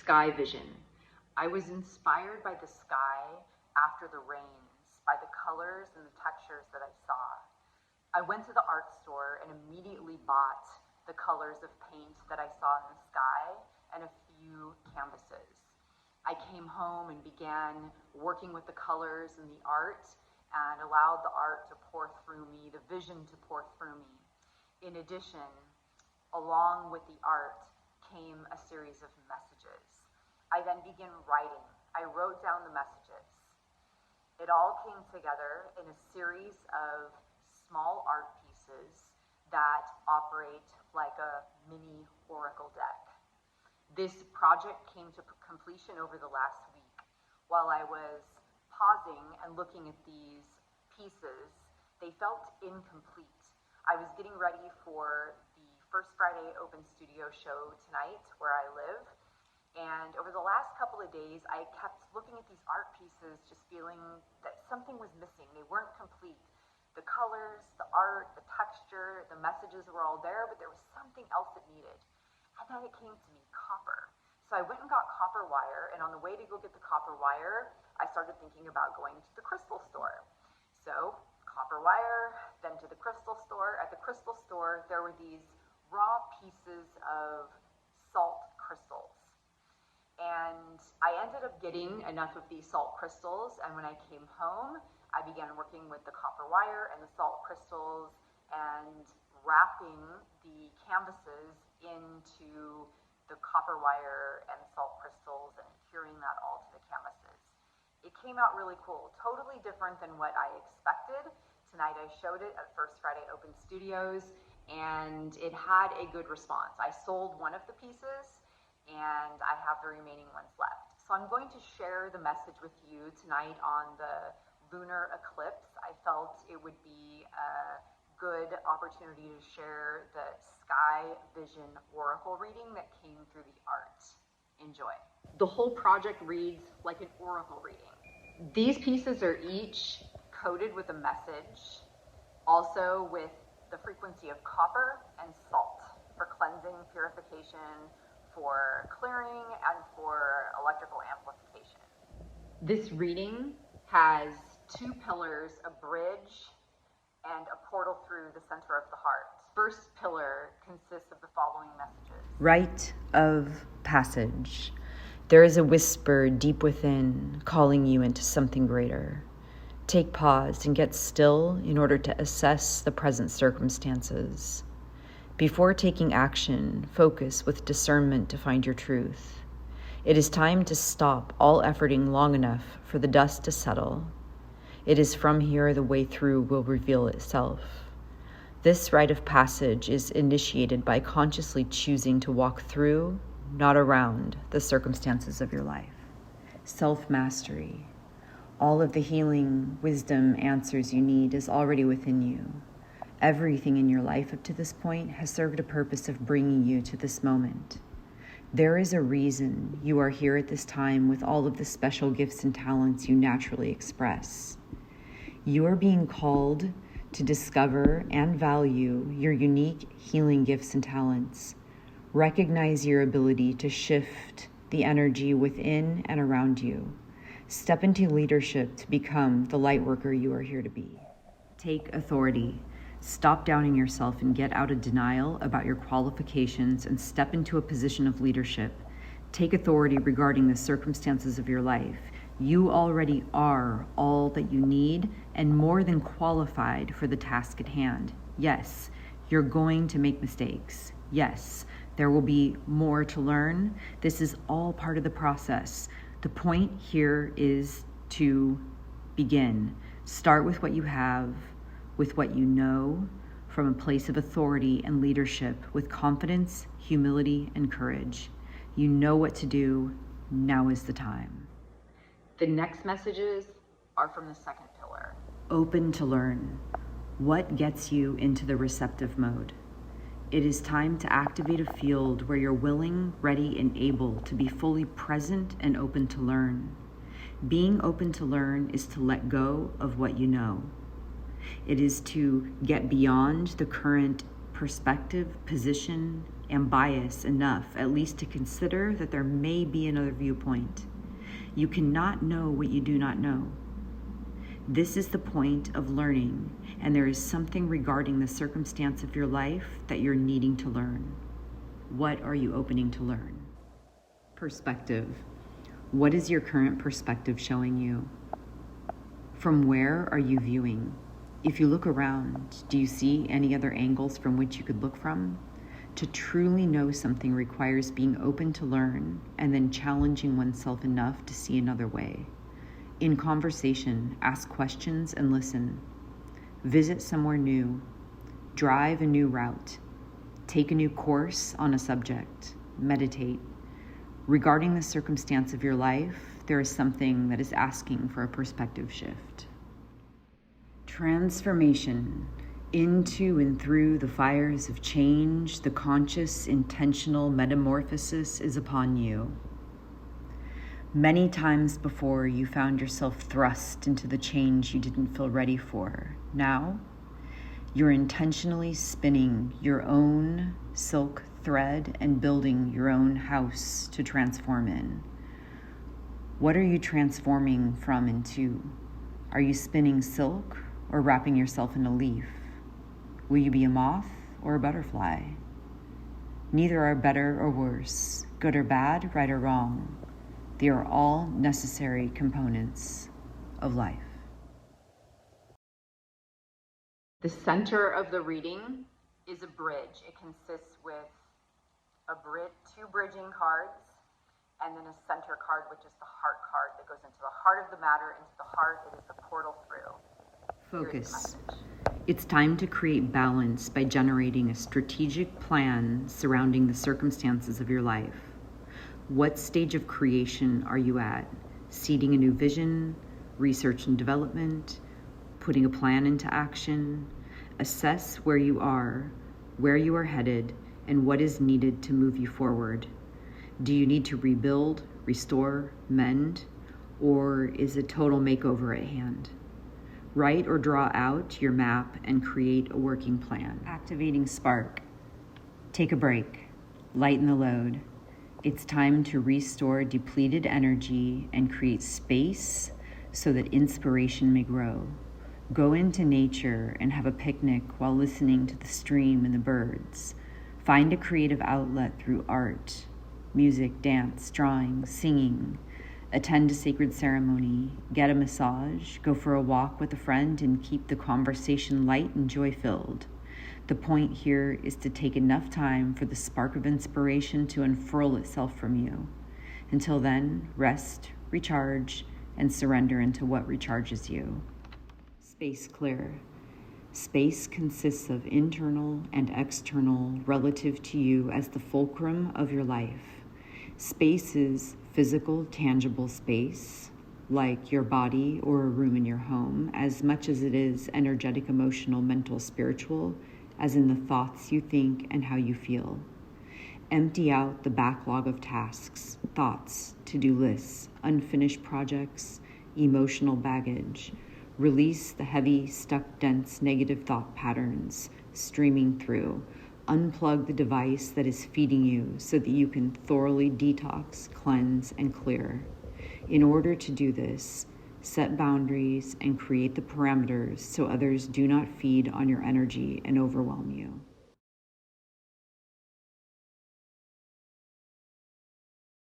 SkyVision. I was inspired by the sky after the rains, by the colors and the textures that I saw. I went to the art store and immediately bought the colors of paint that I saw in the sky and a few canvases. I came home and began working with the colors and the art and allowed the art to pour through me, the vision to pour through me. In addition, along with the art came a series of messages. I then began writing. I wrote down the messages. It all came together in a series of small art pieces that operate like a mini oracle deck. This project came to completion over the last week. While I was pausing and looking at these pieces, they felt incomplete. I was getting ready for the First Friday Open Studio show tonight where I live. And over the last couple of days, I kept looking at these art pieces, just feeling that something was missing. They weren't complete. The colors, the art, the texture, the messages were all there, but there was something else that needed. And then it came to me, copper. So I went and got copper wire, and on the way to go get the copper wire, I started thinking about going to the crystal store. So copper wire, then to the crystal store. At the crystal store, there were these raw pieces of salt crystals. And I ended up getting enough of these salt crystals, and when I came home, I began working with the copper wire and the salt crystals and wrapping the canvases into the copper wire and salt crystals and adhering that all to the canvases. It came out really cool, totally different than what I expected. Tonight I showed it at First Friday Open Studios, and it had a good response. I sold one of the pieces, and I have the remaining ones left. So I'm going to share the message with you tonight on the lunar eclipse. I felt it would be a good opportunity to share the SkyVision oracle reading that came through the art. Enjoy. The whole project reads like an oracle reading. These pieces are each coded with a message, also with the frequency of copper and salt for cleansing, purification, for clearing, and for electrical amplification. This reading has two pillars, a bridge, and a portal through the center of the heart. First pillar consists of the following messages. Rite of passage. There is a whisper deep within, calling you into something greater. Take pause and get still in order to assess the present circumstances. Before taking action, focus with discernment to find your truth. It is time to stop all efforting long enough for the dust to settle. It is from here the way through will reveal itself. This rite of passage is initiated by consciously choosing to walk through, not around, the circumstances of your life. Self-mastery. All of the healing, wisdom, answers you need is already within you. Everything in your life up to this point has served a purpose of bringing you to this moment. There is a reason you are here at this time with all of the special gifts and talents you naturally express. You are being called to discover and value your unique healing gifts and talents. Recognize your ability to shift the energy within and around you. Step into leadership to become the light worker you are here to be. Take authority. Stop doubting yourself and get out of denial about your qualifications and step into a position of leadership. Take authority regarding the circumstances of your life. You already are all that you need and more than qualified for the task at hand. Yes, you're going to make mistakes. Yes, there will be more to learn. This is all part of the process. The point here is to begin. Start with what you have, with what you know, from a place of authority and leadership, with confidence, humility, and courage. You know what to do. Now is the time. The next messages are from the second pillar. Open to learn. What gets you into the receptive mode? It is time to activate a field where you're willing, ready, and able to be fully present and open to learn. Being open to learn is to let go of what you know. It is to get beyond the current perspective, position, and bias enough at least to consider that there may be another viewpoint. You cannot know what you do not know. This is the point of learning, and there is something regarding the circumstance of your life that you're needing to learn. What are you opening to learn? Perspective. What is your current perspective showing you? From where are you viewing? If you look around, do you see any other angles from which you could look from? To truly know something requires being open to learn and then challenging oneself enough to see another way. In conversation, ask questions and listen. Visit somewhere new. Drive a new route. Take a new course on a subject. Meditate. Regarding the circumstance of your life, there is something that is asking for a perspective shift. Transformation. Into and through the fires of change, the conscious, intentional metamorphosis is upon you. Many times before, you found yourself thrust into the change you didn't feel ready for. Now, you're intentionally spinning your own silk thread and building your own house to transform in. What are you transforming from into? Are you spinning silk or wrapping yourself in a leaf? Will you be a moth or a butterfly? Neither are better or worse, good or bad, right or wrong. They are all necessary components of life. The center of the reading is a bridge. It consists with two bridging cards, and then a center card, which is the heart card that goes into the heart of the matter, into the heart. It is the portal through. Focus. It's time to create balance by generating a strategic plan surrounding the circumstances of your life. What stage of creation are you at? Seeding a new vision, research and development, putting a plan into action? Assess where you are headed, and what is needed to move you forward. Do you need to rebuild, restore, mend, or is a total makeover at hand? Write or draw out your map and create a working plan. Activating spark. Take a break. Lighten the load. It's time to restore depleted energy and create space so that inspiration may grow. Go into nature and have a picnic while listening to the stream and the birds. Find a creative outlet through art, music, dance, drawing, singing. Attend a sacred ceremony, get a massage, go for a walk with a friend, and keep the conversation light and joy-filled. The point here is to take enough time for the spark of inspiration to unfurl itself from you. Until then, rest, recharge, and surrender into what recharges you. Space clear. Space consists of internal and external relative to you as the fulcrum of your life. Space is physical, tangible space, like your body or a room in your home, as much as it is energetic, emotional, mental, spiritual, as in the thoughts you think and how you feel. Empty out the backlog of tasks, thoughts, to-do lists, unfinished projects, emotional baggage. Release the heavy, stuck, dense, negative thought patterns streaming through. Unplug the device that is feeding you so that you can thoroughly detox, cleanse, and clear. In order to do this, set boundaries and create the parameters so others do not feed on your energy and overwhelm you.